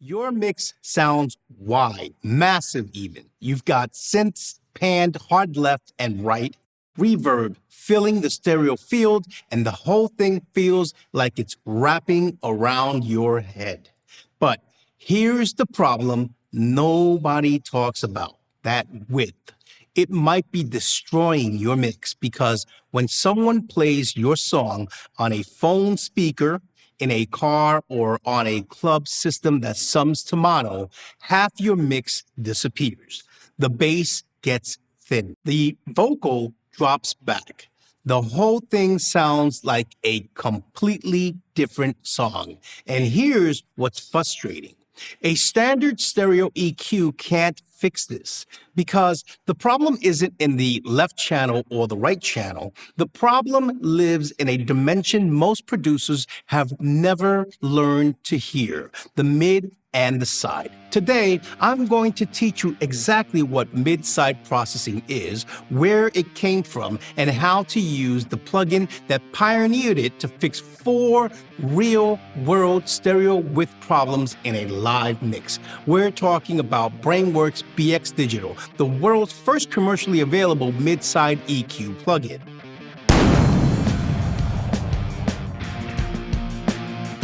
Your mix sounds wide, massive even. You've got synths panned hard left and right, reverb filling the stereo field, and the whole thing feels like it's wrapping around your head. But here's the problem nobody talks about, that width. It might be destroying your mix because when someone plays your song on a phone speaker, in a car, or on a club system that sums to mono, half your mix disappears. The bass gets thin. The vocal drops back. The whole thing sounds like a completely different song. And here's what's frustrating. A standard stereo EQ can't fix this because the problem isn't in the left channel or the right channel. The problem lives in a dimension most producers have never learned to hear, the mid and the side. Today, I'm going to teach you exactly what mid-side processing is, where it came from, and how to use the plugin that pioneered it to fix 4 real-world stereo width problems in a live mix. We're talking about Brainworx BX Digital, the world's first commercially available mid-side EQ plugin.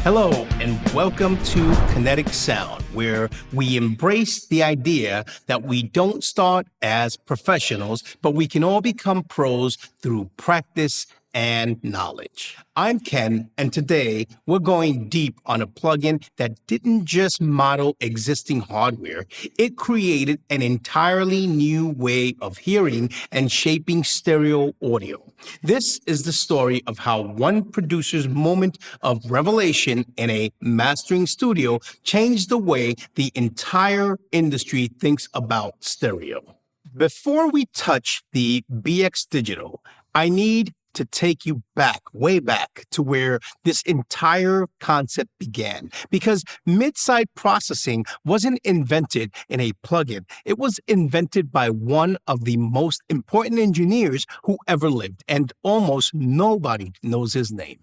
Hello, and welcome to Kinetic Sound, where we embrace the idea that we don't start as professionals, but we can all become pros through practice and knowledge. I'm Ken, and today we're going deep on a plugin that didn't just model existing hardware, it created an entirely new way of hearing and shaping stereo audio. This is the story of how one producer's moment of revelation in a mastering studio changed the way the entire industry thinks about stereo. Before we touch the BX Digital, I need to take you back, way back to where this entire concept began. Because mid-side processing wasn't invented in a plugin. It was invented by one of the most important engineers who ever lived, and almost nobody knows his name.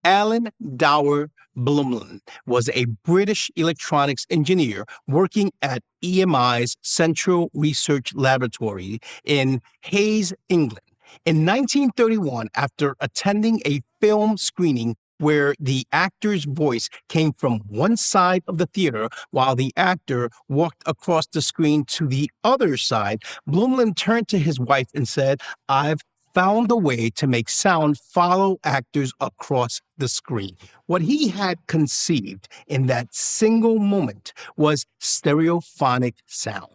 Alan Blumlein was a British electronics engineer working at EMI's Central Research Laboratory in Hayes, England. In 1931, after attending a film screening where the actor's voice came from one side of the theater while the actor walked across the screen to the other side, Blumlein turned to his wife and said, "I've found a way to make sound follow actors across the screen." What he had conceived in that single moment was stereophonic sound.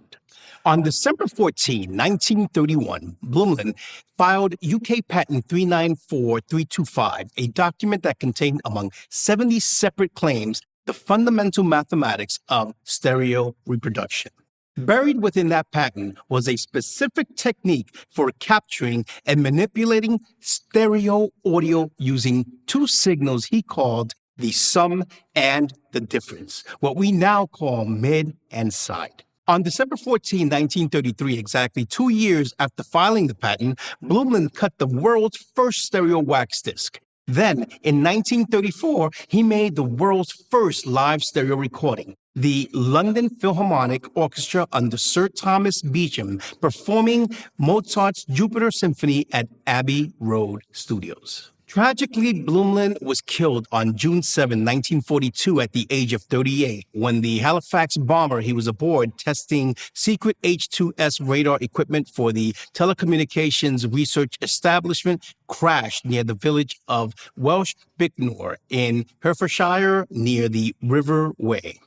On December 14, 1931, Blumlein filed UK Patent 394325, a document that contained, among 70 separate claims, the fundamental mathematics of stereo reproduction. Buried within that patent was a specific technique for capturing and manipulating stereo audio using 2 signals he called the sum and the difference, what we now call mid and side. On December 14, 1933, exactly 2 years after filing the patent, Blumlein cut the world's first stereo wax disc. Then, in 1934, he made the world's first live stereo recording, the London Philharmonic Orchestra under Sir Thomas Beecham performing Mozart's Jupiter Symphony at Abbey Road Studios. Tragically, Blumlein was killed on June 7, 1942 at the age of 38 when the Halifax bomber he was aboard testing secret H-2S radar equipment for the Telecommunications Research Establishment crashed near the village of Welsh Bicknor in Hertfordshire near the River Wey.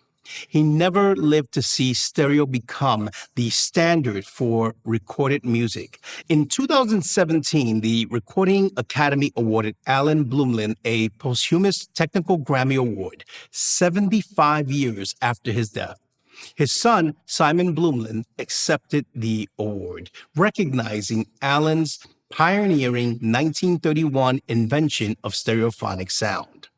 He never lived to see stereo become the standard for recorded music. In 2017, the Recording Academy awarded Alan Blumlein a posthumous Technical Grammy Award, 75 years after his death. His son, Simon Blumlein, accepted the award, recognizing Alan's pioneering 1931 invention of stereophonic sound.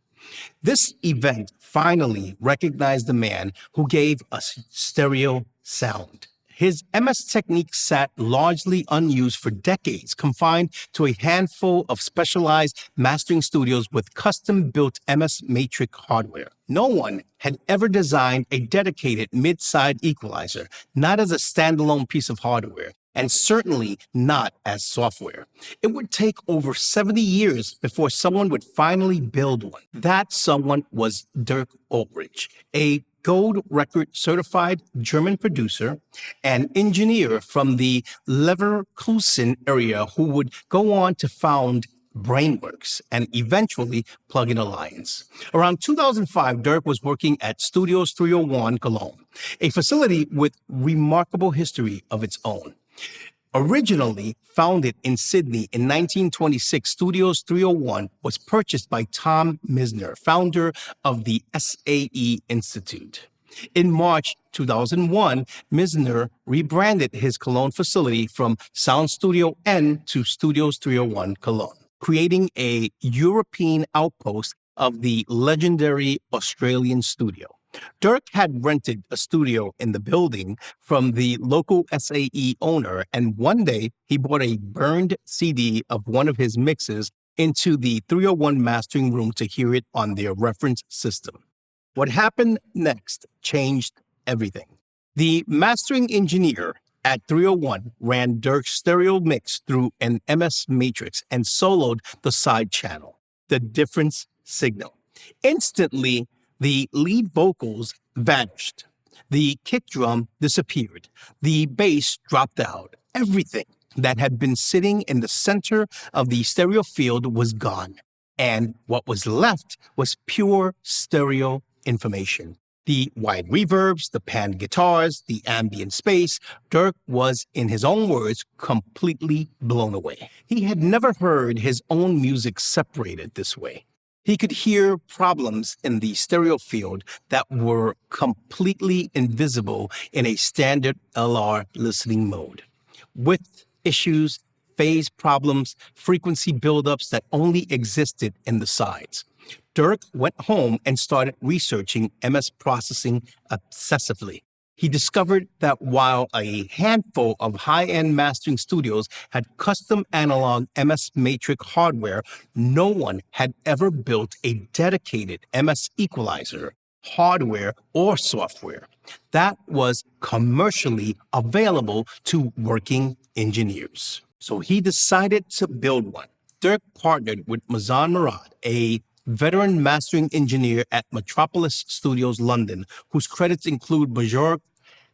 This event finally recognized the man who gave us stereo sound. His MS technique sat largely unused for decades, confined to a handful of specialized mastering studios with custom-built MS Matrix hardware. No one had ever designed a dedicated mid-side equalizer, not as a standalone piece of hardware, and certainly not as software. It would take over 70 years before someone would finally build one. That someone was Dirk Ulrich, a gold record certified German producer and engineer from the Leverkusen area who would go on to found Brainworx and eventually Plugin Alliance. Around 2005, Dirk was working at Studios 301 Cologne, a facility with remarkable history of its own. Originally founded in Sydney in 1926, Studios 301 was purchased by Tom Misner, founder of the SAE Institute. In March 2001, Misner rebranded his Cologne facility from Sound Studio N to Studios 301 Cologne, creating a European outpost of the legendary Australian studio. Dirk had rented a studio in the building from the local SAE owner, and one day he brought a burned CD of one of his mixes into the 301 mastering room to hear it on their reference system. What happened next changed everything. The mastering engineer at 301 ran Dirk's stereo mix through an MS Matrix and soloed the side channel, the difference signal. Instantly, the lead vocals vanished. The kick drum disappeared. The bass dropped out. Everything that had been sitting in the center of the stereo field was gone. And what was left was pure stereo information. The wide reverbs, the panned guitars, the ambient space. Dirk was, in his own words, completely blown away. He had never heard his own music separated this way. He could hear problems in the stereo field that were completely invisible in a standard LR listening mode. Width issues, phase problems, frequency buildups that only existed in the sides. Dirk went home and started researching MS processing obsessively. He discovered that while a handful of high-end mastering studios had custom analog MS Matrix hardware, no one had ever built a dedicated MS equalizer, hardware or software, that was commercially available to working engineers. So he decided to build one. Dirk partnered with Mazan Murad, a veteran mastering engineer at Metropolis Studios London, whose credits include Bajork,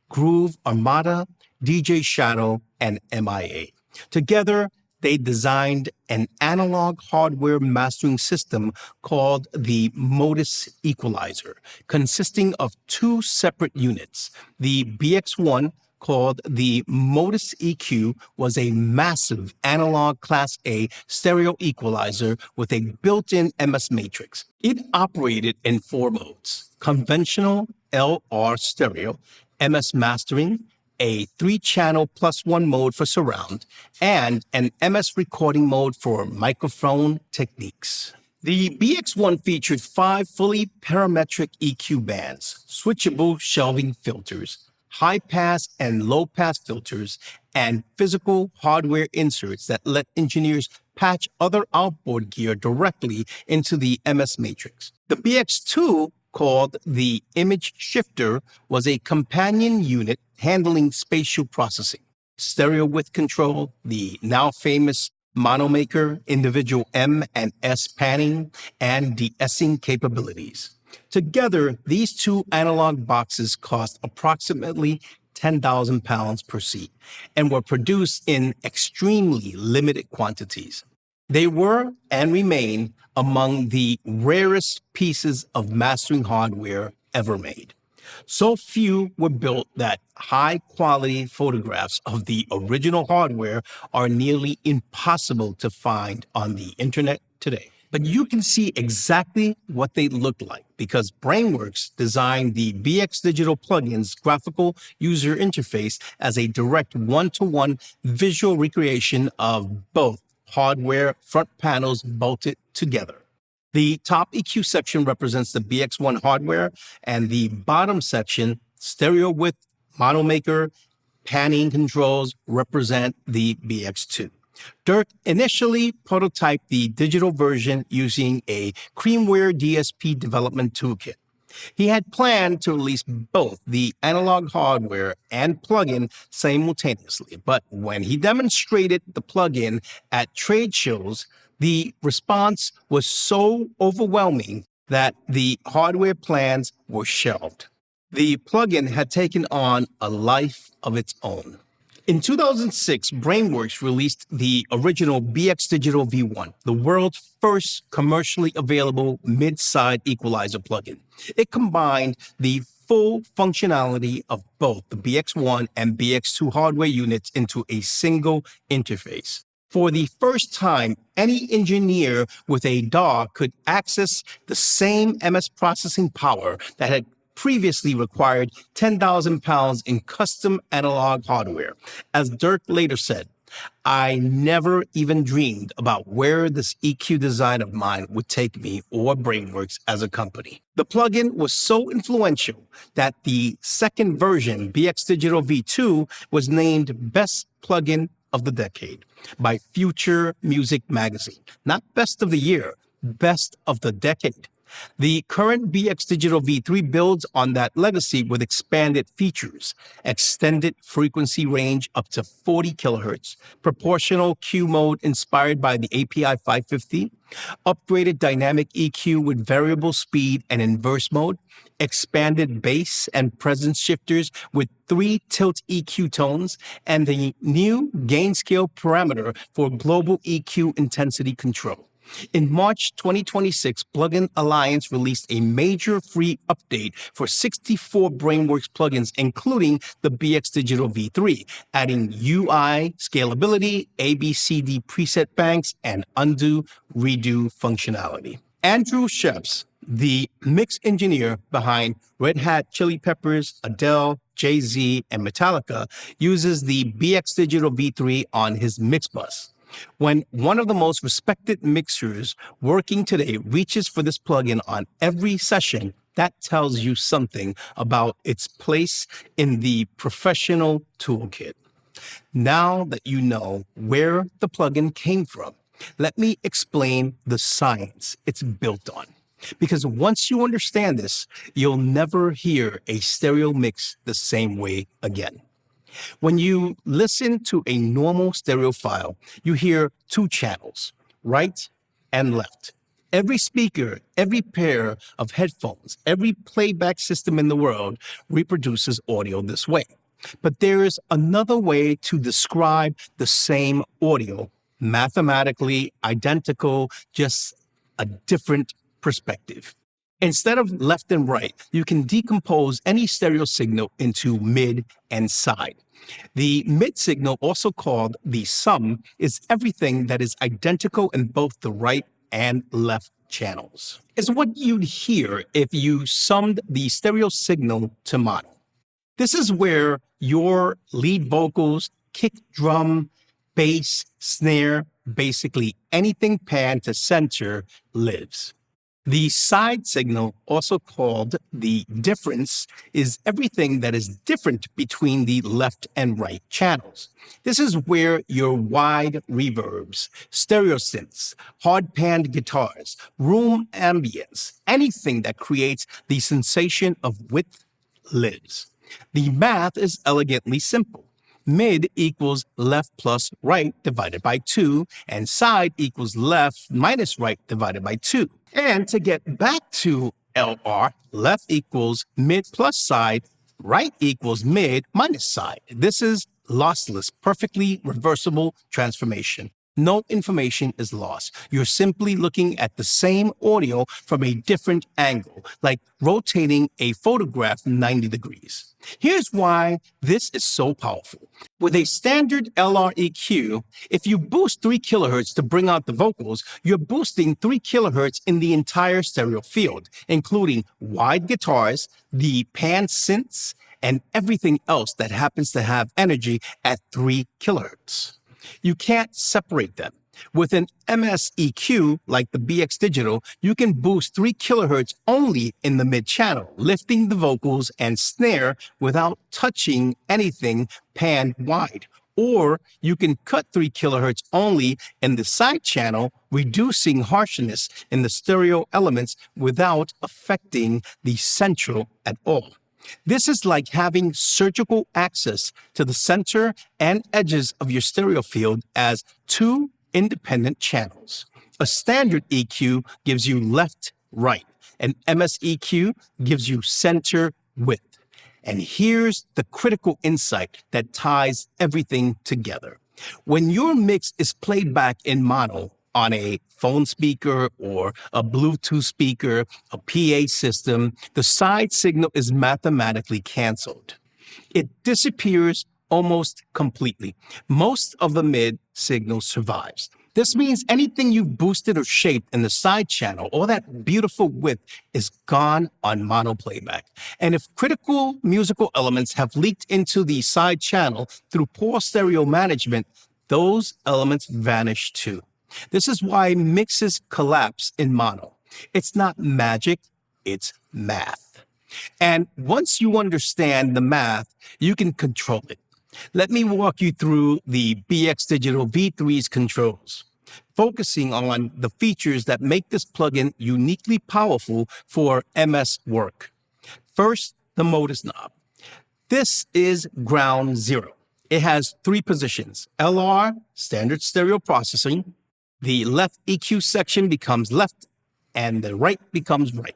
Groove, Armada, DJ Shadow, and MIA. Together, they designed an analog hardware mastering system called the Modus Equalizer, consisting of two separate units. The BX1, called the Modus EQ, was a massive analog Class A stereo equalizer with a built-in MS Matrix. It operated in four modes: conventional LR stereo, MS mastering, a 3-channel +1 mode for surround, and an MS recording mode for microphone techniques. The BX1 featured 5 fully parametric EQ bands, switchable shelving filters, high-pass and low-pass filters, and physical hardware inserts that let engineers patch other outboard gear directly into the MS Matrix. The BX2, called the Image Shifter, was a companion unit handling spatial processing, stereo width control, the now famous monomaker, individual M and S panning, and de-essing capabilities. Together, these two analog boxes cost approximately £10,000 per seat and were produced in extremely limited quantities. They were and remain among the rarest pieces of mastering hardware ever made. So few were built that high-quality photographs of the original hardware are nearly impossible to find on the internet today. But you can see exactly what they look like because Brainworx designed the BX Digital plugin's graphical user interface as a direct one-to-one visual recreation of both hardware front panels bolted together. The top EQ section represents the BX1 hardware, and the bottom section, stereo width, monomaker, panning controls represent the BX2. Dirk initially prototyped the digital version using a Creamware DSP development toolkit. He had planned to release both the analog hardware and plugin simultaneously, but when he demonstrated the plugin at trade shows, the response was so overwhelming that the hardware plans were shelved. The plugin had taken on a life of its own. In 2006, Brainworx released the original BX Digital V1, the world's first commercially available mid-side equalizer plugin. It combined the full functionality of both the BX1 and BX2 hardware units into a single interface. For the first time, any engineer with a DAW could access the same MS processing power that had previously required 10,000 pounds in custom analog hardware. As Dirk later said, I never even dreamed about where this EQ design of mine would take me or Brainworx as a company. The plugin was so influential that the second version, BX Digital V2, was named Best Plugin of the Decade by Future Music Magazine. Not Best of the Year, Best of the Decade. The current BX Digital V3 builds on that legacy with expanded features, extended frequency range up to 40 kilohertz, proportional Q mode inspired by the API 550, upgraded dynamic EQ with variable speed and inverse mode, expanded bass and presence shifters with 3 tilt EQ tones, and the new gain scale parameter for global EQ intensity control. In March 2026, Plugin Alliance released a major free update for 64 Brainworx plugins, including the BX Digital V3, adding UI, scalability, ABCD preset banks, and undo, redo functionality. Andrew Sheps, the mix engineer behind Red Hot Chili Peppers, Adele, Jay-Z, and Metallica, uses the BX Digital V3 on his mix bus. When one of the most respected mixers working today reaches for this plugin on every session, that tells you something about its place in the professional toolkit. Now that you know where the plugin came from, let me explain the science it's built on. Because once you understand this, you'll never hear a stereo mix the same way again. When you listen to a normal stereo file, you hear 2 channels, right and left. Every speaker, every pair of headphones, every playback system in the world reproduces audio this way. But there is another way to describe the same audio, mathematically identical, just a different perspective. Instead of left and right, you can decompose any stereo signal into mid and side. The mid signal, also called the sum, is everything that is identical in both the right and left channels. It's what you'd hear if you summed the stereo signal to mono. This is where your lead vocals, kick drum, bass, snare, basically anything panned to center lives. The side signal, also called the difference, is everything that is different between the left and right channels. This is where your wide reverbs, stereo synths, hard panned guitars, room ambience, anything that creates the sensation of width lives. The math is elegantly simple. Mid equals left plus right divided by 2, and side equals left minus right divided by 2. And to get back to LR, left equals mid plus side, right equals mid minus side. This is lossless, perfectly reversible transformation. No information is lost. You're simply looking at the same audio from a different angle, like rotating a photograph 90 degrees. Here's why this is so powerful. With a standard LR EQ, if you boost 3 kilohertz to bring out the vocals, you're boosting 3 kilohertz in the entire stereo field, including wide guitars, the pan synths, and everything else that happens to have energy at 3 kilohertz. You can't separate them. With an MSEQ like the BX Digital, you can boost 3 kilohertz only in the mid channel, lifting the vocals and snare without touching anything pan wide. Or you can cut 3 kilohertz only in the side channel, reducing harshness in the stereo elements without affecting the central at all. This is like having surgical access to the center and edges of your stereo field as 2 independent channels. A standard EQ gives you left, right. An MSEQ gives you center, width. And here's the critical insight that ties everything together. When your mix is played back in mono on a phone speaker or a Bluetooth speaker, a PA system, the side signal is mathematically canceled. It disappears almost completely. Most of the mid signal survives. This means anything you've boosted or shaped in the side channel, all that beautiful width, is gone on mono playback. And if critical musical elements have leaked into the side channel through poor stereo management, those elements vanish too. This is why mixes collapse in mono. It's not magic, it's math. And once you understand the math, you can control it. Let me walk you through the BX Digital V3's controls, focusing on the features that make this plugin uniquely powerful for MS work. First, the modus knob. This is ground zero. It has 3 positions: LR, standard stereo processing, the left EQ section becomes left, and the right becomes right.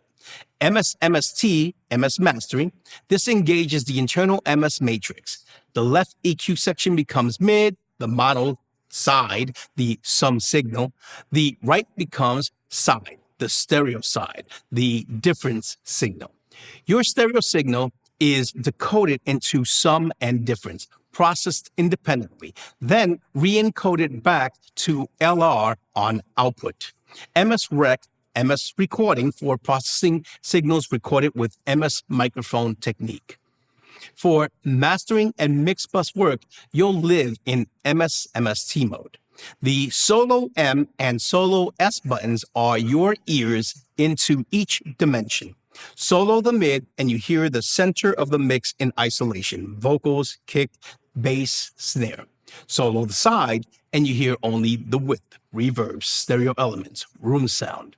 MST, MS mastering, this engages the internal MS matrix. The left EQ section becomes mid, the mono side, the sum signal. The right becomes side, the stereo side, the difference signal. Your stereo signal is decoded into sum and difference, processed independently, then re-encoded back to LR on output. MS Rec, MS recording for processing signals recorded with MS microphone technique. For mastering and mix bus work, you'll live in MS-MST mode. The solo M and solo S buttons are your ears into each dimension. Solo the mid, and you hear the center of the mix in isolation: vocals, kick, bass, snare. Solo the side, and you hear only the width, reverbs, stereo elements, room sound.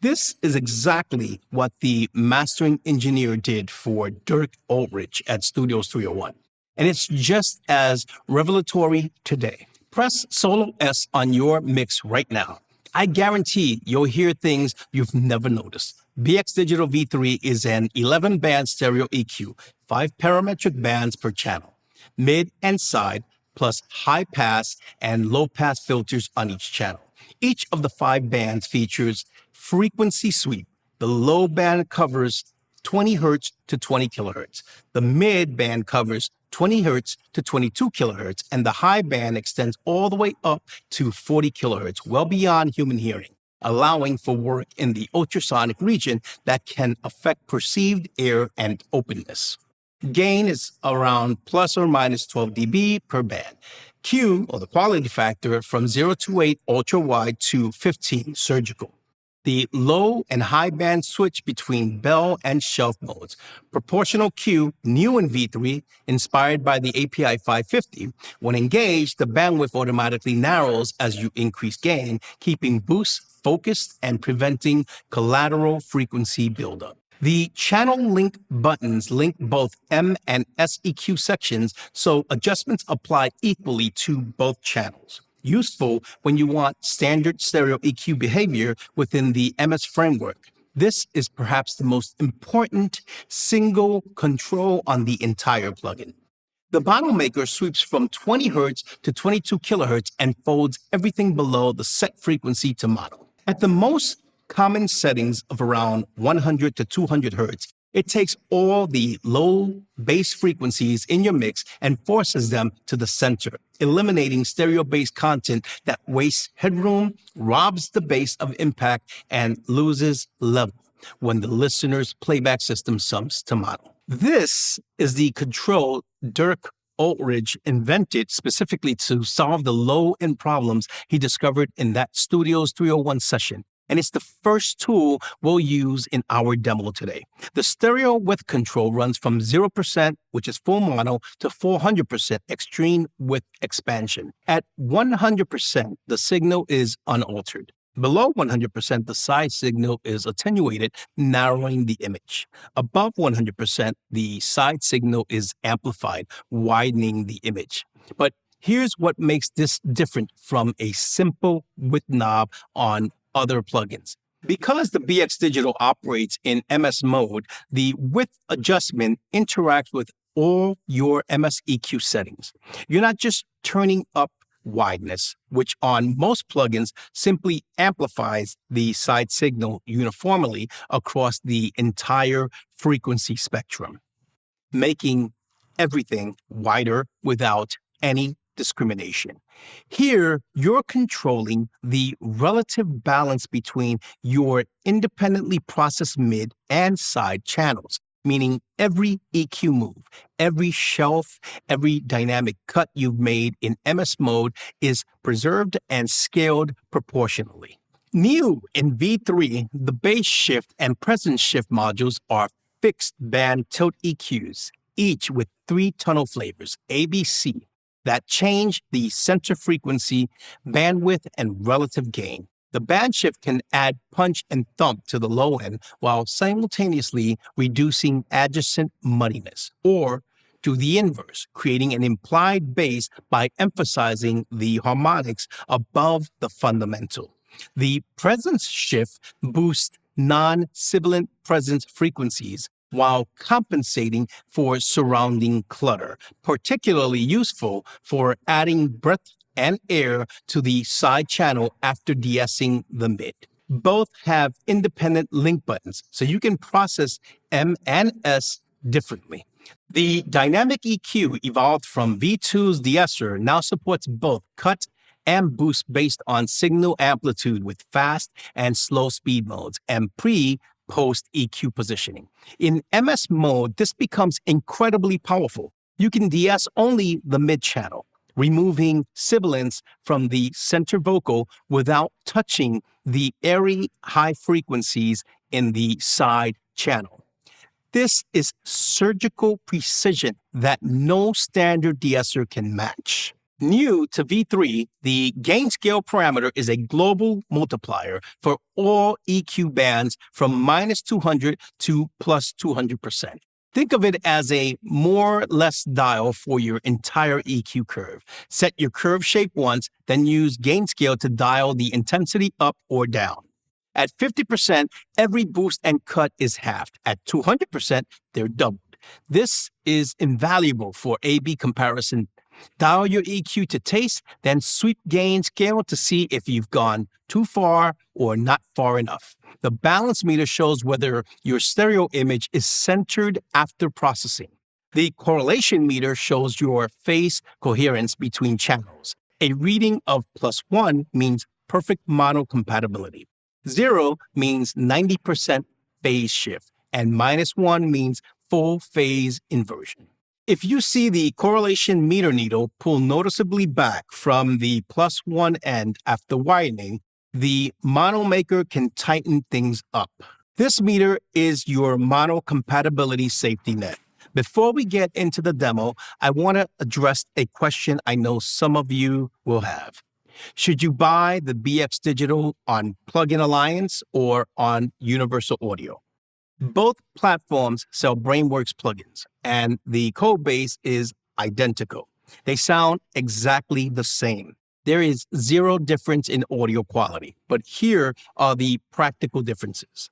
This is exactly what the mastering engineer did for Dirk Ulrich at Studios 301. And it's just as revelatory today. Press Solo S on your mix right now. I guarantee you'll hear things you've never noticed. BX Digital V3 is an 11-band stereo EQ, 5 parametric bands per channel, mid and side, plus high pass and low pass filters on each channel. Each of the 5 bands features frequency sweep. The low band covers 20 hertz to 20 kilohertz. The mid band covers 20 hertz to 22 kilohertz, and the high band extends all the way up to 40 kilohertz, well beyond human hearing, allowing for work in the ultrasonic region that can affect perceived air and openness. Gain is around plus or minus 12 dB per band. Q, or the quality factor, from 0 to 8 ultra wide to 15 surgical. The low and high band switch between bell and shelf modes. Proportional Q, new in V3, inspired by the API 550. When engaged, the bandwidth automatically narrows as you increase gain, keeping boosts focused and preventing collateral frequency buildup. The channel link buttons link both M and SEQ sections, so adjustments apply equally to both channels. Useful when you want standard stereo EQ behavior within the MS framework. This is perhaps the most important single control on the entire plugin. The bottle maker sweeps from 20 Hz to 22 kHz and folds everything below the set frequency to mono. At the most common settings of around 100 to 200 Hz, it takes all the low bass frequencies in your mix and forces them to the center, eliminating stereo bass content that wastes headroom, robs the bass of impact, and loses level when the listener's playback system sums to mono. This is the control Dirk Ulrich invented specifically to solve the low-end problems he discovered in that Studios 301 session. And it's the first tool we'll use in our demo today. The stereo width control runs from 0%, which is full mono, to 400% extreme width expansion. At 100%, the signal is unaltered. Below 100%, the side signal is attenuated, narrowing the image. Above 100%, the side signal is amplified, widening the image. But here's what makes this different from a simple width knob on other plugins. Because the BX Digital operates in MS mode, the width adjustment interacts with all your MS EQ settings. You're not just turning up wideness, which on most plugins simply amplifies the side signal uniformly across the entire frequency spectrum, making everything wider without any discrimination. Here, you're controlling the relative balance between your independently processed mid and side channels, meaning every EQ move, every shelf, every dynamic cut you've made in MS mode is preserved and scaled proportionally. New in V3, the bass shift and presence shift modules are fixed band tilt EQs, each with 3 tonal flavors, ABC, that change the center frequency, bandwidth, and relative gain. The band shift can add punch and thump to the low end while simultaneously reducing adjacent muddiness, or to the inverse, creating an implied bass by emphasizing the harmonics above the fundamental. The presence shift boosts non-sibilant presence frequencies while compensating for surrounding clutter, particularly useful for adding breadth and air to the side channel after de-essing the mid. Both have independent link buttons, so you can process M and S differently. The dynamic EQ evolved from V2's de-esser now supports both cut and boost based on signal amplitude with fast and slow speed modes and post EQ positioning. In MS mode, this becomes incredibly powerful. You can de-ess only the mid channel, removing sibilance from the center vocal without touching the airy high frequencies in the side channel. This is surgical precision that no standard de-esser can match. New to V3, the gain scale parameter is a global multiplier for all EQ bands from -200 to +200%. Think of it as a more or less dial for your entire EQ curve. Set your curve shape once, then use gain scale to dial the intensity up or down. At 50%, every boost and cut is halved. At 200%, they're doubled. This is invaluable for A/B comparison. Dial your EQ to taste, then sweep gain scale to see if you've gone too far or not far enough. The balance meter shows whether your stereo image is centered after processing. The correlation meter shows your phase coherence between channels. A reading of +1 means perfect mono compatibility. 0 means 90% phase shift, and -1 means full phase inversion. If you see the correlation meter needle pull noticeably back from the +1 end after widening, the mono maker can tighten things up. This meter is your mono compatibility safety net. Before we get into the demo, I want to address a question I know some of you will have. Should you buy the BX Digital on Plugin Alliance or on Universal Audio? Both platforms sell Brainworx plugins, and the code base is identical. They sound exactly the same. There is zero difference in audio quality, but here are the practical differences.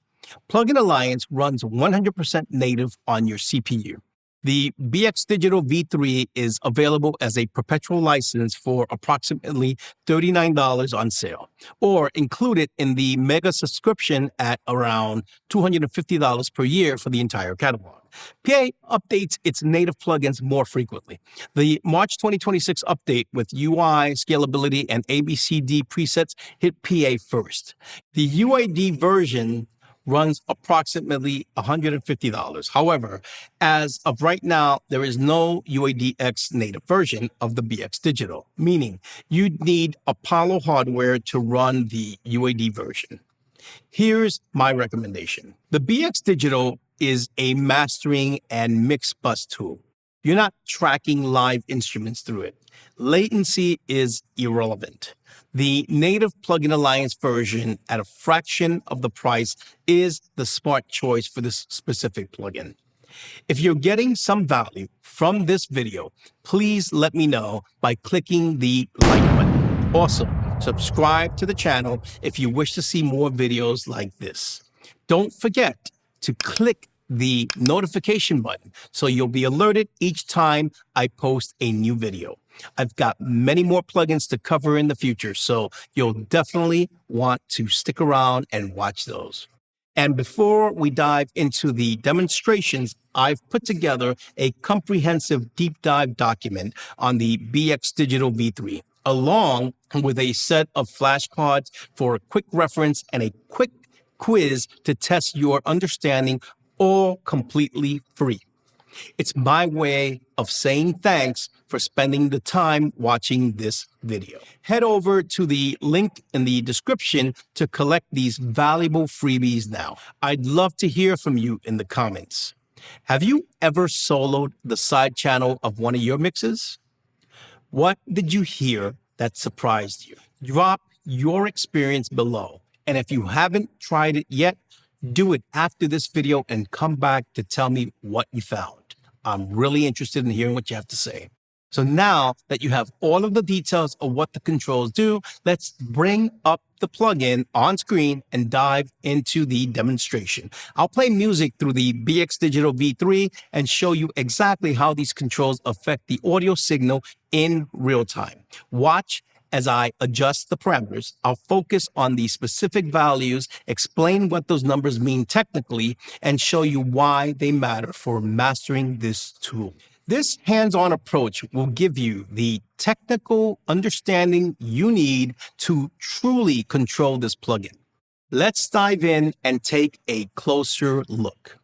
Plugin Alliance runs 100% native on your CPU. The BX Digital V3 is available as a perpetual license for approximately $39 on sale, or included in the mega subscription at around $250 per year for the entire catalog. PA updates its native plugins more frequently. The March 2026 update with UI, scalability, and ABCD presets hit PA first. The UID version runs approximately $150. However, as of right now, there is no UADX native version of the BX Digital, meaning you'd need Apollo hardware to run the UAD version. Here's my recommendation. The BX Digital is a mastering and mix bus tool. You're not tracking live instruments through it. Latency is irrelevant. The native Plugin Alliance version at a fraction of the price is the smart choice for this specific plugin. If you're getting some value from this video, please let me know by clicking the like button. Also, subscribe to the channel if you wish to see more videos like this. Don't forget to click the notification button so you'll be alerted each time I post a new video. I've got many more plugins to cover in the future, so you'll definitely want to stick around and watch those. And before we dive into the demonstrations, I've put together a comprehensive deep dive document on the BX Digital V3, along with a set of flashcards for a quick reference and a quick quiz to test your understanding, all completely free. It's my way of saying thanks for spending the time watching this video. Head over to the link in the description to collect these valuable freebies now. I'd love to hear from you in the comments. Have you ever soloed the side channel of one of your mixes? What did you hear that surprised you? Drop your experience below. And if you haven't tried it yet, do it after this video and come back to tell me what you found. I'm really interested in hearing what you have to say. So now that you have all of the details of what the controls do, let's bring up the plugin on screen and dive into the demonstration. I'll play music through the BX Digital V3 and show you exactly how these controls affect the audio signal in real time. Watch as I adjust the parameters. I'll focus on the specific values, explain what those numbers mean technically, and show you why they matter for mastering this tool. This hands-on approach will give you the technical understanding you need to truly control this plugin. Let's dive in and take a closer look.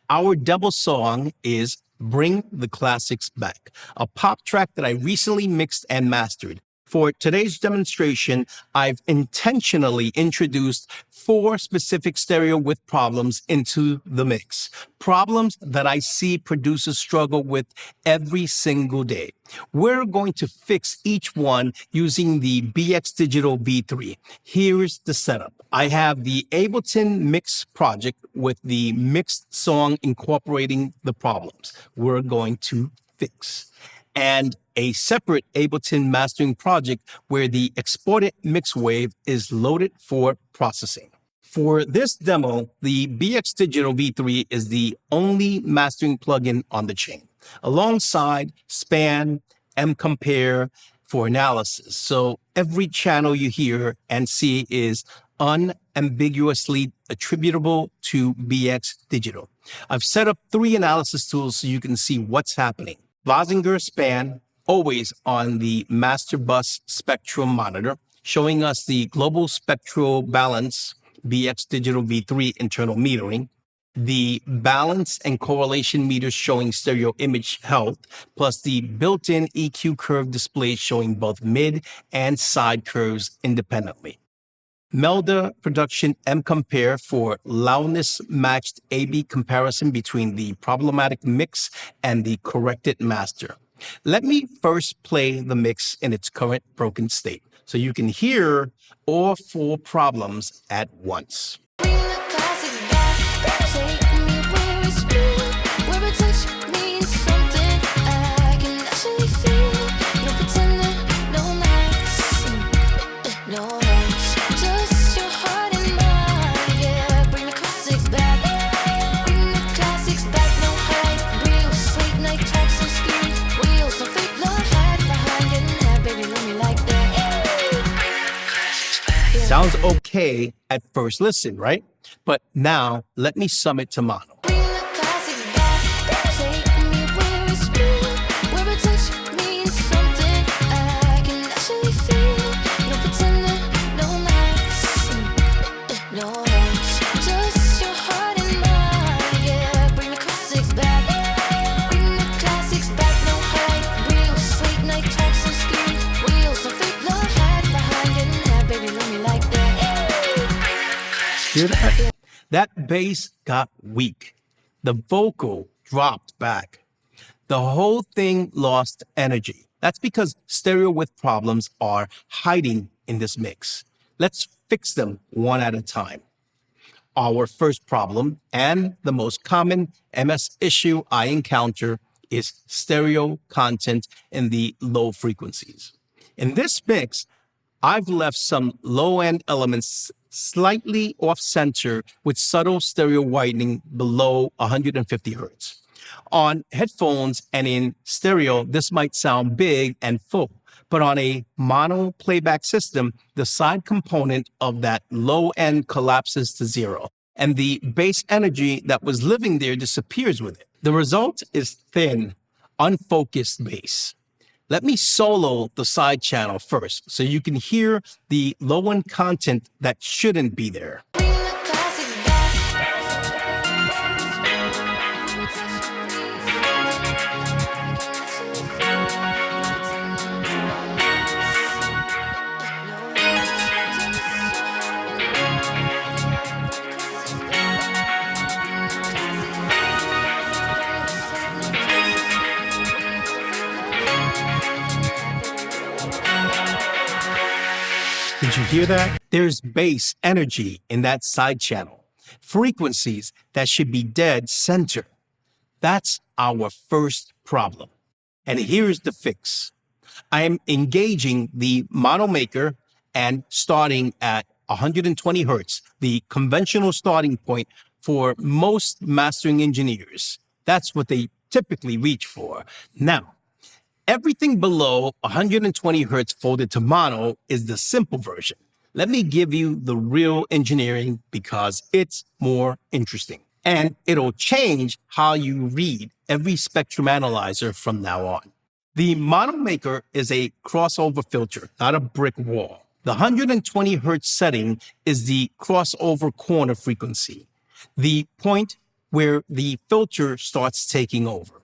Our demo song is Bring the Classics Back, a pop track that I recently mixed and mastered. For today's demonstration, I've intentionally introduced 4 specific stereo width problems into the mix. Problems that I see producers struggle with every single day. We're going to fix each one using the BX Digital V3. Here's the setup. I have the Ableton Mix project with the mixed song incorporating the problems we're going to fix, and a separate Ableton mastering project where the exported mix wave is loaded for processing. For this demo, the BX Digital V3 is the only mastering plugin on the chain, alongside Span, mCompare for analysis. So every channel you hear and see is unambiguously attributable to BX Digital. I've set up 3 analysis tools so you can see what's happening. Vossinger Span, always on the master bus spectrum monitor, showing us the global spectral balance, BX Digital V3 internal metering, the balance and correlation meters showing stereo image health, plus the built-in EQ curve display showing both mid and side curves independently. Melda Production mCompare for loudness matched A/B comparison between the problematic mix and the corrected master. Let me first play the mix in its current broken state so you can hear all 4 problems at once. Sounds okay at first listen, right? But now let me sum it to mono. Just your Hear that? That bass got weak. The vocal dropped back. The whole thing lost energy. That's because stereo width problems are hiding in this mix. Let's fix them one at a time. Our first problem, and the most common MS issue I encounter, is stereo content in the low frequencies. In this mix, I've left some low-end elements slightly off-center with subtle stereo widening below 150 hertz. On headphones and in stereo, this might sound big and full, but on a mono playback system, the side component of that low end collapses to zero, and the bass energy that was living there disappears with it. The result is thin, unfocused bass. Let me solo the side channel first so you can hear the low end content that shouldn't be there. Did you hear that? There's bass energy in that side channel, frequencies that should be dead center. That's our first problem. And here's the fix. I am engaging the mono maker and starting at 120 hertz, the conventional starting point for most mastering engineers. That's what they typically reach for. Now, everything below 120 hertz folded to mono is the simple version. Let me give you the real engineering because it's more interesting. And it'll change how you read every spectrum analyzer from now on. The mono maker is a crossover filter, not a brick wall. The 120 hertz setting is the crossover corner frequency, the point where the filter starts taking over.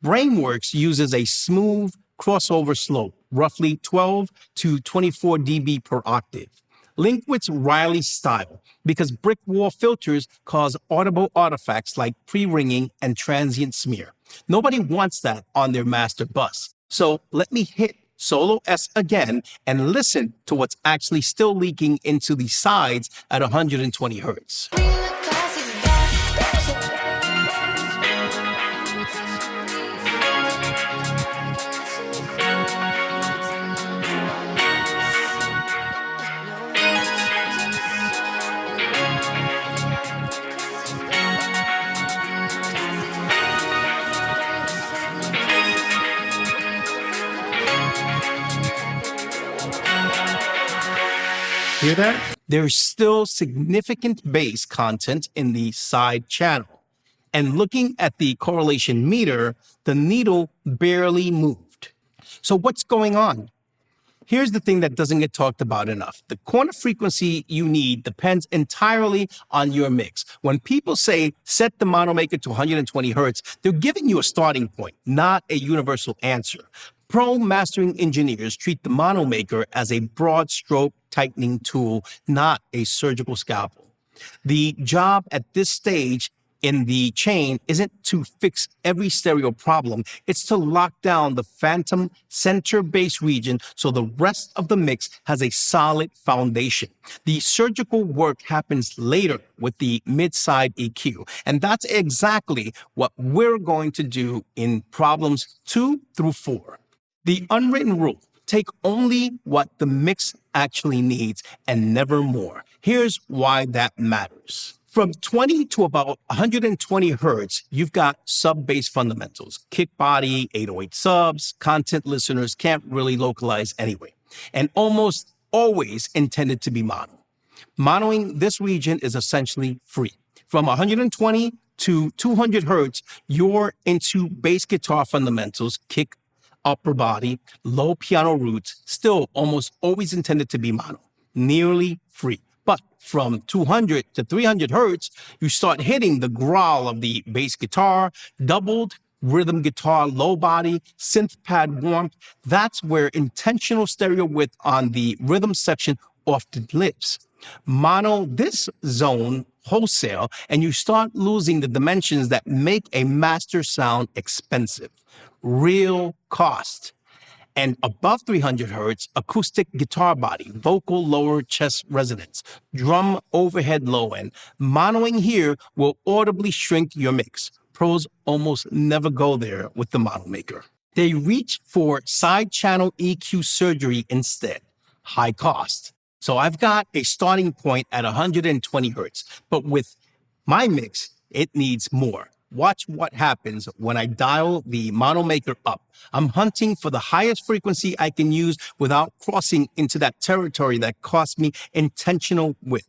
Brainworx uses a smooth crossover slope, roughly 12 to 24 dB per octave. Linkwitz Riley style, because brick wall filters cause audible artifacts like pre-ringing and transient smear. Nobody wants that on their master bus. So let me hit Solo S again and listen to what's actually still leaking into the sides at 120 hertz. Hear that? There's still significant bass content in the side channel. And looking at the correlation meter, the needle barely moved. So what's going on? Here's the thing that doesn't get talked about enough. The corner frequency you need depends entirely on your mix. When people say set the mono maker to 120 hertz, they're giving you a starting point, not a universal answer. Pro mastering engineers treat the mono maker as a broad stroke tightening tool, not a surgical scalpel. The job at this stage in the chain isn't to fix every stereo problem, it's to lock down the phantom center bass region so the rest of the mix has a solid foundation. The surgical work happens later with the mid-side EQ, and that's exactly what we're going to do in problems 2 through 4. The unwritten rule: take only what the mix actually needs and never more. Here's why that matters. From 20 to about 120 hertz, you've got sub-bass fundamentals. Kick body, 808 subs, content listeners can't really localize anyway, and almost always intended to be mono. Monoing this region is essentially free. From 120 to 200 hertz, you're into bass guitar fundamentals, kick, upper body, low piano roots, still almost always intended to be mono, nearly free. But from 200 to 300 hertz, you start hitting the growl of the bass guitar, doubled rhythm guitar, low body, synth pad warmth. That's where intentional stereo width on the rhythm section often lives. Mono this zone wholesale, and you start losing the dimensions that make a master sound expensive. Real cost. And above 300 hertz, acoustic guitar body, vocal lower chest resonance, drum overhead low end. Monoing here will audibly shrink your mix. Pros almost never go there with the mono maker. They reach for side channel EQ surgery instead. High cost. So I've got a starting point at 120 hertz, but with my mix, it needs more. Watch what happens when I dial the mono maker up. I'm hunting for the highest frequency I can use without crossing into that territory that costs me intentional width.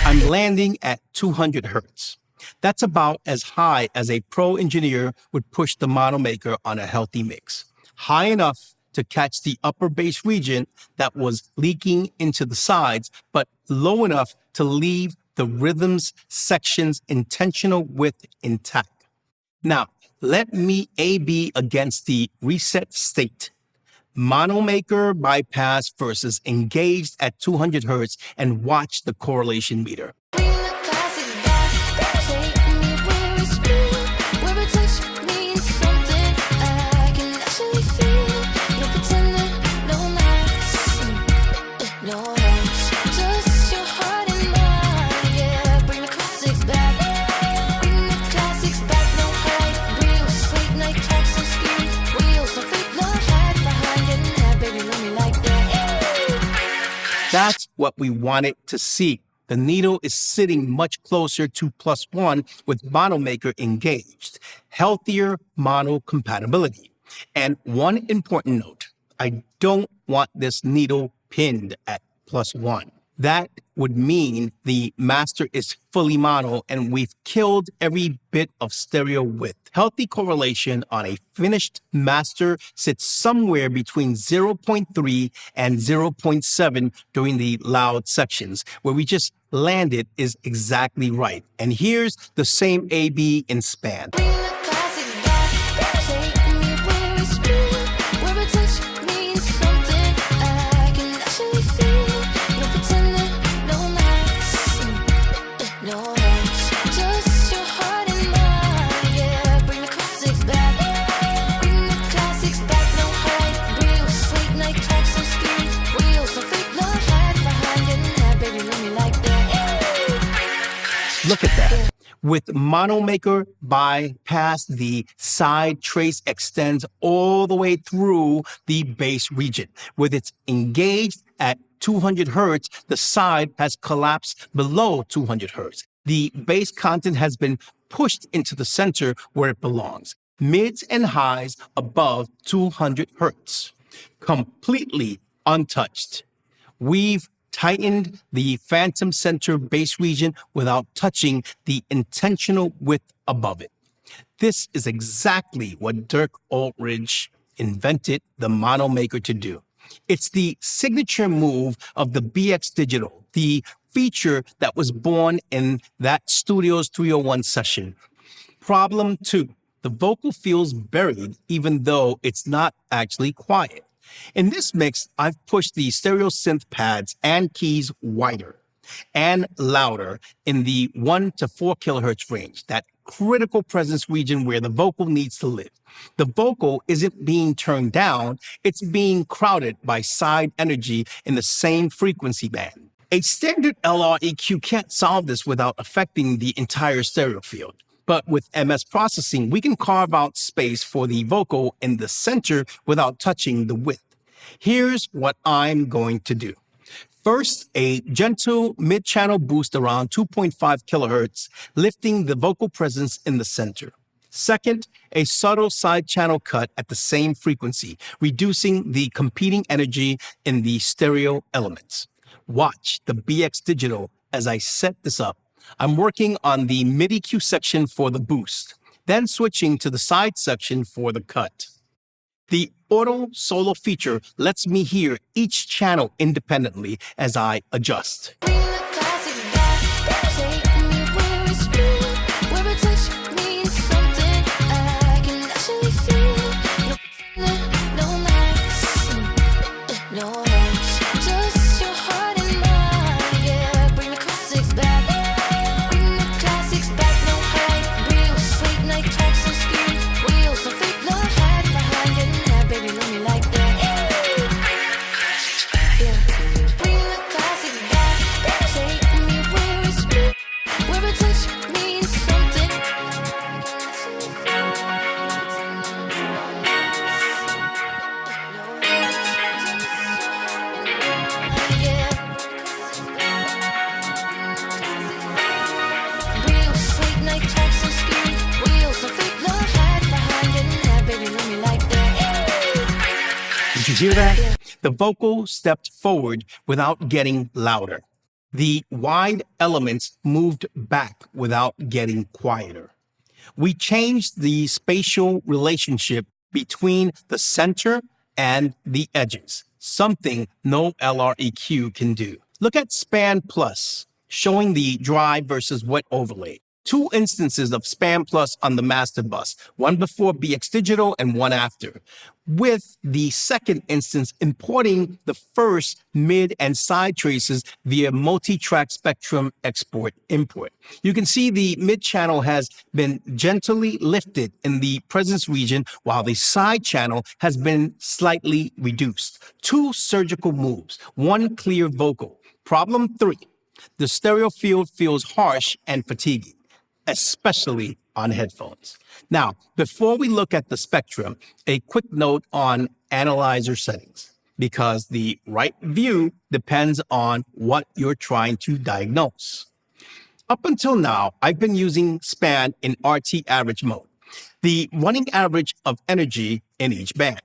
I'm landing at 200 hertz. That's about as high as a pro engineer would push the mono maker on a healthy mix. High enough to catch the upper bass region that was leaking into the sides, but low enough to leave the rhythms section's intentional width intact. Now, let me A/B against the reset state. Mono maker bypass versus engaged at 200 hertz, and watch the correlation meter. That's what we wanted to see. The needle is sitting much closer to +1 with mono maker engaged. Healthier mono compatibility. And one important note, I don't want this needle pinned at +1. That would mean the master is fully mono and we've killed every bit of stereo width. Healthy correlation on a finished master sits somewhere between 0.3 and 0.7 during the loud sections. Where we just landed is exactly right. And here's the same A/B in span. Look at that. With mono maker bypass, the side trace extends all the way through the bass region. With its engaged at 200 hertz, the side has collapsed below 200 hertz. The bass content has been pushed into the center where it belongs. Mids and highs above 200 hertz. Completely untouched. We've tightened the phantom center bass region without touching the intentional width above it. This is exactly what Dirk Ulrich invented the mono maker to do. It's the signature move of the BX Digital, the feature that was born in that Studios 301 session. Problem 2, the vocal feels buried even though it's not actually quiet. In this mix, I've pushed the stereo synth pads and keys wider and louder in the 1 to 4 kilohertz range, that critical presence region where the vocal needs to live. The vocal isn't being turned down, it's being crowded by side energy in the same frequency band. A standard LR EQ can't solve this without affecting the entire stereo field. But with MS processing, we can carve out space for the vocal in the center without touching the width. Here's what I'm going to do. First, a gentle mid-channel boost around 2.5 kilohertz, lifting the vocal presence in the center. Second, a subtle side channel cut at the same frequency, reducing the competing energy in the stereo elements. Watch the BX Digital as I set this up. I'm working on the MIDI EQ section for the boost, then switching to the side section for the cut. The auto solo feature lets me hear each channel independently as I adjust. Did you hear that? The vocal stepped forward without getting louder. The wide elements moved back without getting quieter. We changed the spatial relationship between the center and the edges, something no LR EQ can do. Look at Span Plus, showing the dry versus wet overlay. Two instances of Span Plus on the master bus, one before BX Digital and one after, with the second instance importing the first mid and side traces via multi-track spectrum export-import. You can see the mid channel has been gently lifted in the presence region, while the side channel has been slightly reduced. Two surgical moves, one clear vocal. Problem 3, the stereo field feels harsh and fatiguing, especially on headphones. Now, before we look at the spectrum, a quick note on analyzer settings, because the right view depends on what you're trying to diagnose. Up until now, I've been using Span in RT average mode, the running average of energy in each band.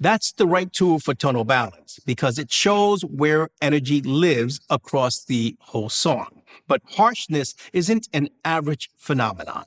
That's the right tool for tonal balance because it shows where energy lives across the whole song. But harshness isn't an average phenomenon.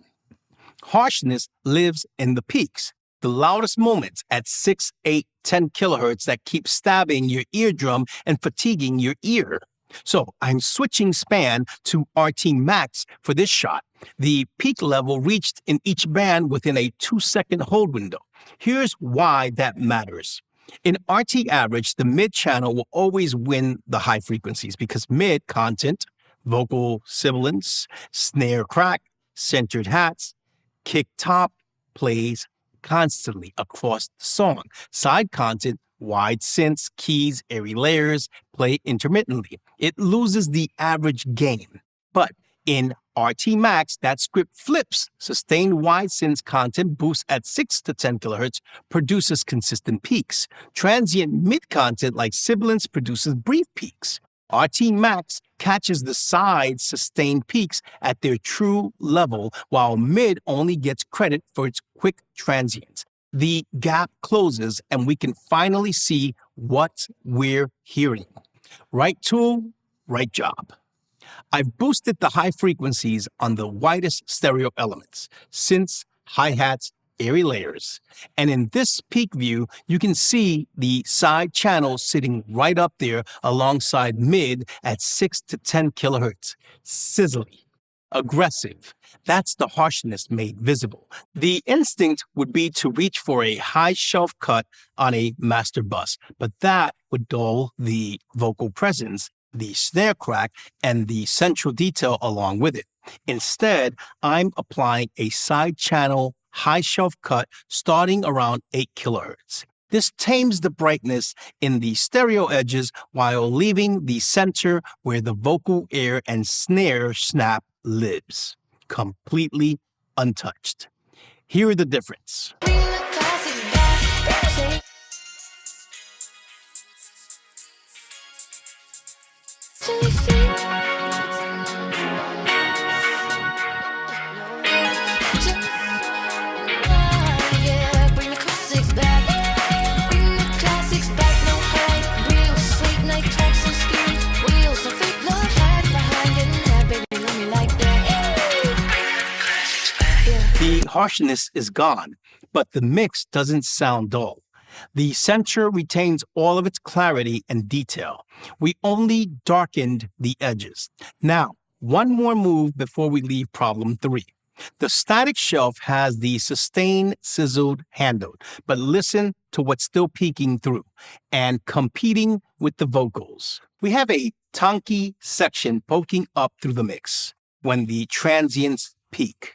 Harshness lives in the peaks, the loudest moments at 6, 8, 10 kilohertz that keep stabbing your eardrum and fatiguing your ear. So I'm switching Span to RT Max for this shot. The peak level reached in each band within a 2-second hold window. Here's why that matters. In RT average, the mid channel will always win the high frequencies because mid content, vocal sibilance, snare crack, centered hats, kick top plays constantly across the song. Side content, wide synths, keys, airy layers play intermittently. It loses the average gain. But in RT Max, that script flips. Sustained wide synths content boosts at 6 to 10 kilohertz, produces consistent peaks. Transient mid content like sibilance produces brief peaks. RT Max catches the side sustained peaks at their true level, while mid only gets credit for its quick transients. The gap closes and we can finally see what we're hearing. Right tool, right job. I've boosted the high frequencies on the widest stereo elements, synths, hi-hats, airy layers. And in this peak view, you can see the side channel sitting right up there alongside mid at 6 to 10 kilohertz. Sizzly, aggressive. That's the harshness made visible. The instinct would be to reach for a high shelf cut on a master bus, but that would dull the vocal presence, the snare crack, and the central detail along with it. Instead, I'm applying a side channel high shelf cut starting around 8 kilohertz. This tames the brightness in the stereo edges while leaving the center where the vocal air and snare snap lives, completely untouched. Hear the difference. Like that. harshness is gone, but the mix doesn't sound dull. The center retains all of its clarity and detail. We only darkened the edges. Now, one more move before we leave problem 3. The static shelf has the sustain sizzled handle, but listen to what's still peeking through and competing with the vocals. We have a tonky section poking up through the mix when the transients peak.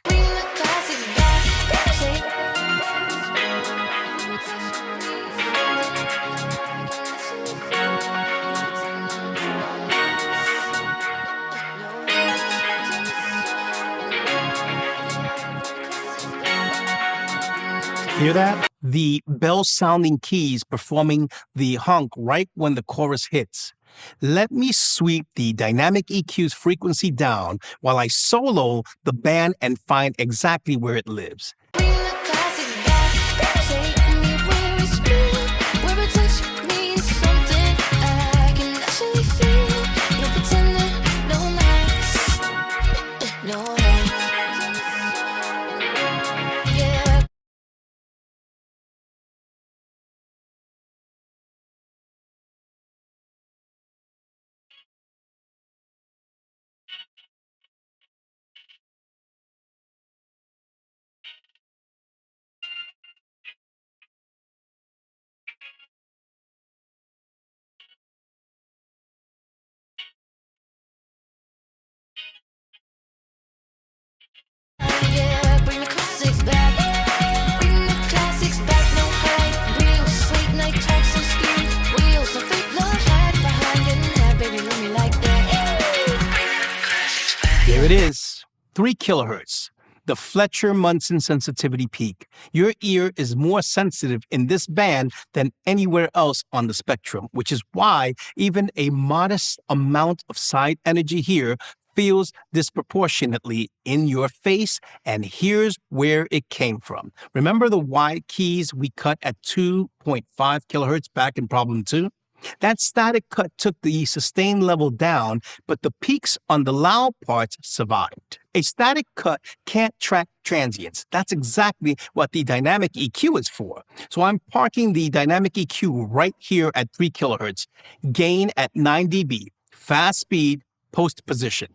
Hear that? The bell-sounding keys performing the honk right when the chorus hits. Let me sweep the dynamic EQ's frequency down while I solo the band and find exactly where it lives. Here it is, 3 kilohertz, the Fletcher-Munson sensitivity peak. Your ear is more sensitive in this band than anywhere else on the spectrum, which is why even a modest amount of side energy here feels disproportionately in your face, and here's where it came from. Remember the wide keys we cut at 2.5 kilohertz back in problem 2? That static cut took the sustain level down, but the peaks on the loud parts survived. A static cut can't track transients. That's exactly what the dynamic EQ is for. So I'm parking the dynamic EQ right here at 3 kilohertz, gain at 9 dB, fast speed, post position.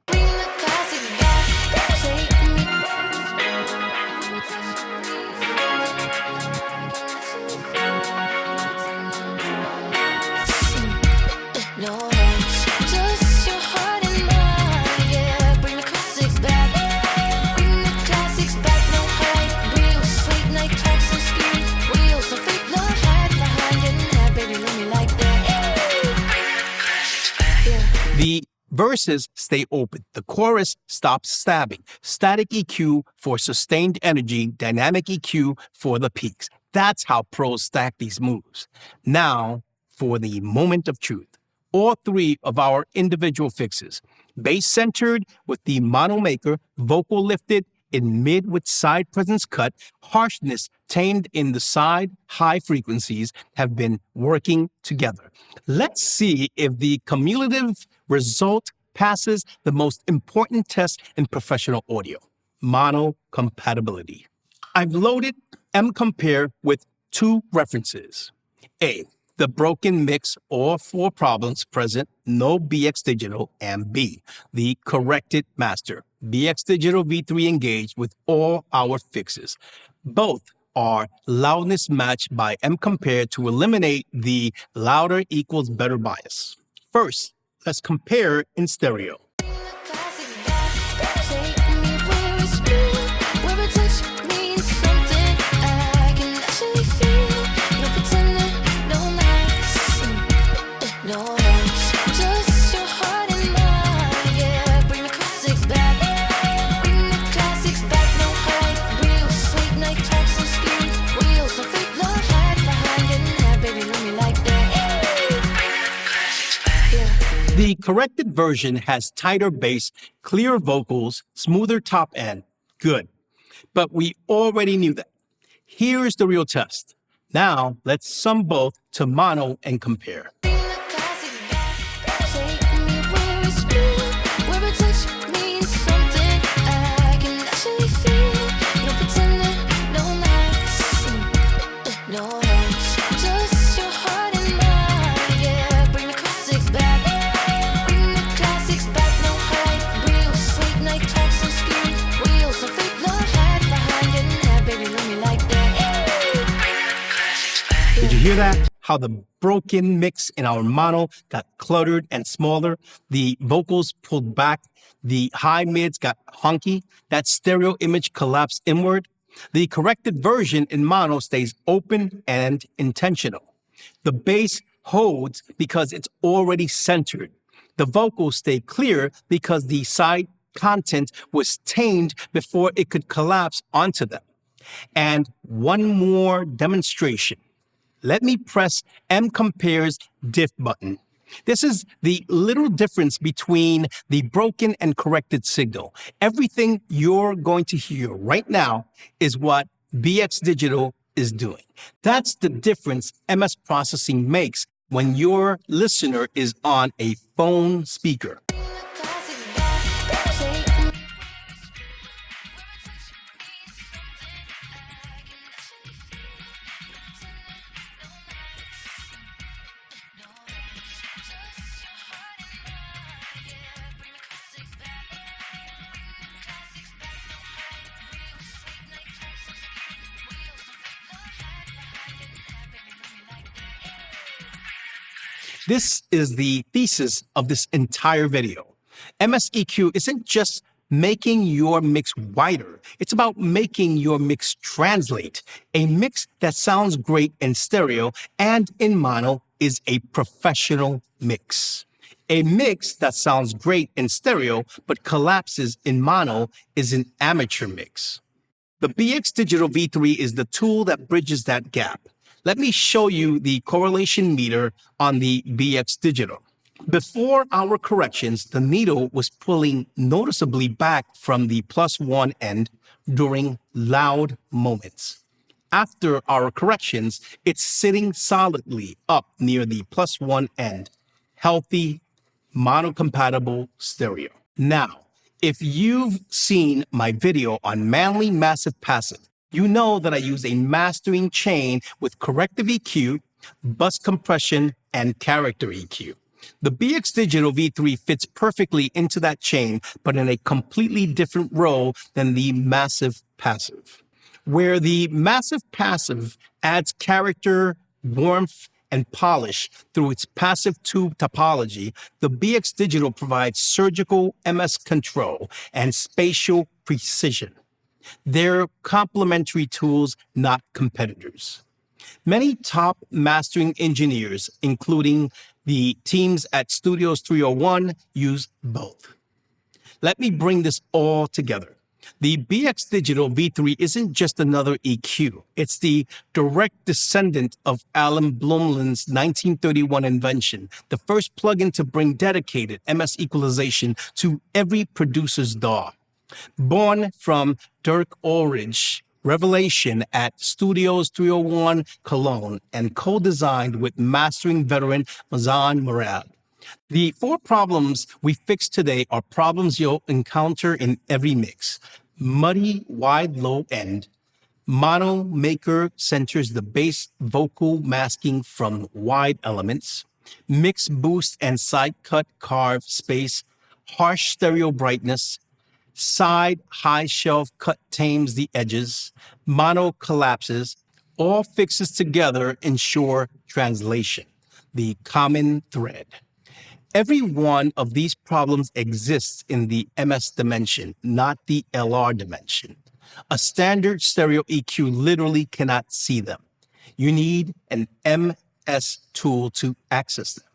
The verses stay open. The chorus stops stabbing. Static EQ for sustained energy, dynamic EQ for the peaks. That's how pros stack these moves. Now, for the moment of truth. All 3 of our individual fixes, bass centered with the mono maker, vocal lifted in mid with side presence cut, harshness tamed in the side high frequencies, have been working together. Let's see if the cumulative result passes the most important test in professional audio, mono compatibility. I've loaded mCompare with 2 references. A, the broken mix or 4 problems present, no BX Digital, and B, the corrected master, BX Digital V3 engaged with all our fixes. Both are loudness matched by mCompare to eliminate the louder equals better bias. First, let's compare in stereo. The corrected version has tighter bass, clearer vocals, smoother top end. Good. But we already knew that. Here's the real test. Now, let's sum both to mono and compare. Hear that? How the broken mix in our mono got cluttered and smaller. The vocals pulled back. The high mids got honky. That stereo image collapsed inward. The corrected version in mono stays open and intentional. The bass holds because it's already centered. The vocals stay clear because the side content was tamed before it could collapse onto them. And one more demonstration. Let me press M Compare's diff button. This is the little difference between the broken and corrected signal. Everything you're going to hear right now is what BX Digital is doing. That's the difference MS processing makes when your listener is on a phone speaker. This is the thesis of this entire video. MSEQ isn't just making your mix wider. It's about making your mix translate. A mix that sounds great in stereo and in mono is a professional mix. A mix that sounds great in stereo but collapses in mono is an amateur mix. The BX Digital V3 is the tool that bridges that gap. Let me show you the correlation meter on the BX Digital. Before our corrections, the needle was pulling noticeably back from the +1 end during loud moments. After our corrections, it's sitting solidly up near the +1 end, healthy, monocompatible stereo. Now, if you've seen my video on Manly Massive Passive, you know that I use a mastering chain with corrective EQ, bus compression, and character EQ. The BX Digital V3 fits perfectly into that chain, but in a completely different role than the Massive Passive. Where the Massive Passive adds character, warmth, and polish through its passive tube topology, the BX Digital provides surgical MS control and spatial precision. They're complementary tools, not competitors. Many top mastering engineers, including the teams at Studios 301, use both. Let me bring this all together. The BX Digital V3 isn't just another EQ. It's the direct descendant of Alan Blumlein's 1931 invention, the first plugin to bring dedicated MS equalization to every producer's DAW. Born from Dirk Ulrich revelation at Studios 301 Cologne and co-designed with mastering veteran Mazan Murad. The 4 problems we fix today are problems you'll encounter in every mix. Muddy, wide, low end. Mono maker centers the bass vocal masking from wide elements. Mix boost and side cut carve space. Harsh stereo brightness. Side high shelf cut tames the edges. Mono collapses. All fixes together ensure translation, the common thread. Every one of these problems exists in the MS dimension, not the LR dimension. A standard stereo EQ literally cannot see them. You need an MS tool to access them.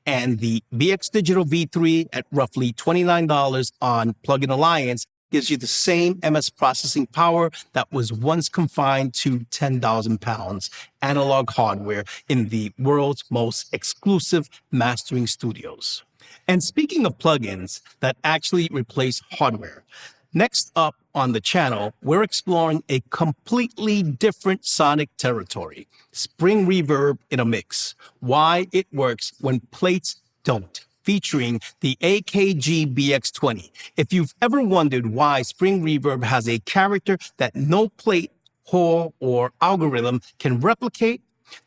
And the BX Digital V3 at roughly $29 on Plugin Alliance gives you the same MS processing power that was once confined to 10,000 pounds analog hardware in the world's most exclusive mastering studios. And speaking of plugins that actually replace hardware, next up on the channel, we're exploring a completely different sonic territory, spring reverb in a mix, why it works when plates don't, featuring the AKG BX20. If you've ever wondered why spring reverb has a character that no plate, hall, or algorithm can replicate,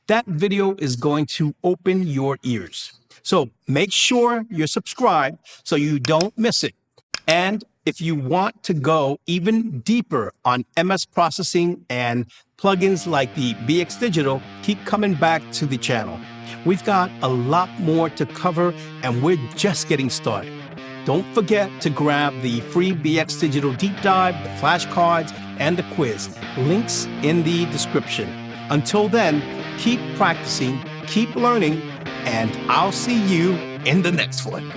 that video is going to open your ears. So make sure you're subscribed so you don't miss it. And if you want to go even deeper on MS processing and plugins like the BX Digital keep coming back to the channel. We've got a lot more to cover, and we're just getting started. Don't forget to grab the free BX Digital Deep Dive, the flashcards, and the quiz. Links in the description. Until then, keep practicing, keep learning, and I'll see you in the next one.